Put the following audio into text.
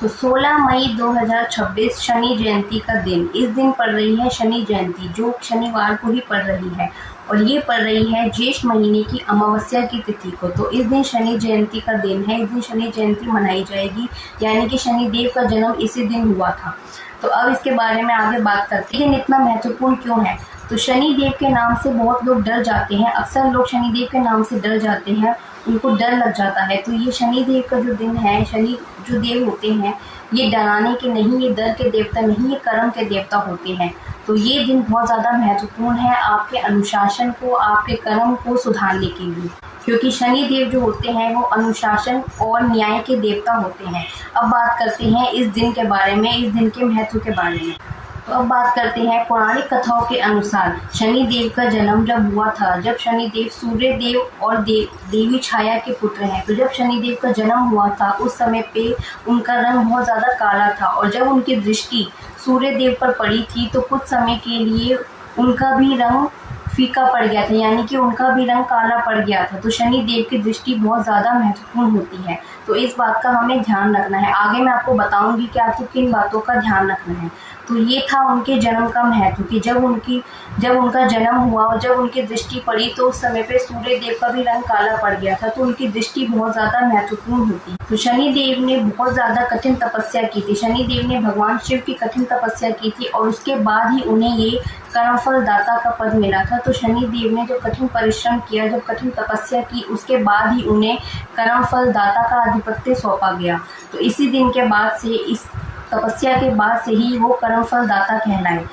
तो 16 मई 2026 शनि जयंती का दिन। इस दिन पड़ रही है शनि जयंती, जो शनिवार को ही पड़ रही है और ये पड़ रही है ज्येष्ठ महीने की अमावस्या की तिथि को। तो इस दिन शनि जयंती का दिन है, इस दिन शनि जयंती मनाई जाएगी, यानी कि शनि देव का जन्म इसी दिन हुआ था। तो अब इसके बारे में आगे बात करते हैं। इतना महत्वपूर्ण क्यों है? तो शनि देव के नाम से बहुत लोग डर जाते हैं। अक्सर लोग शनि देव के नाम से डर जाते हैं, उनको डर लग जाता है। तो ये शनि देव का जो दिन है, शनि जो देव होते हैं, ये डराने के नहीं, ये डर के देवता नहीं, ये कर्म के देवता होते हैं। तो ये दिन बहुत ज़्यादा महत्वपूर्ण है आपके अनुशासन को, आपके कर्म को सुधारने के लिए, क्योंकि शनि देव जो होते हैं वो अनुशासन और न्याय के देवता होते हैं। अब बात करते हैं इस दिन के बारे में, इस दिन के महत्व के बारे में। तो अब बात करते हैं पौराणिक कथाओं के अनुसार शनि देव का जन्म जब हुआ था, जब शनि देव सूर्य देव और देवी छाया के पुत्र हैं। तो जब शनि देव का जन्म हुआ था उस समय पे उनका रंग बहुत ज़्यादा काला था, और जब उनकी दृष्टि सूर्य देव पर पड़ी थी तो कुछ समय के लिए उनका भी रंग फीका पड़ गया था, यानी कि उनका भी रंग काला पड़ गया था। तो शनि देव की दृष्टि बहुत ज़्यादा महत्वपूर्ण होती है, तो इस बात का हमें ध्यान रखना है। आगे मैं आपको बताऊंगी कि आपको किन बातों का ध्यान रखना है। तो ये था उनके जन्म का महत्व कि जब उनका जन्म हुआ और जब उनकी दृष्टि पड़ी तो उस समय पे सूर्य देव का भी रंग काला पड़ गया था, तो उनकी दृष्टि बहुत ज़्यादा महत्वपूर्ण होती। तो शनि देव ने बहुत ज़्यादा कठिन तपस्या की थी। शनि देव ने भगवान शिव की कठिन तपस्या की थी और उसके बाद ही उन्हें ये कर्मफल दाता का पद मिला था। तो शनि देव ने जब कठिन परिश्रम किया, जब कठिन तपस्या की, उसके बाद ही उन्हें कर्मफल दाता का आधिपत्य सौंपा गया। तो इसी दिन के बाद से, इस तपस्या के बाद से ही वो कर्मफल दाता कहलाए।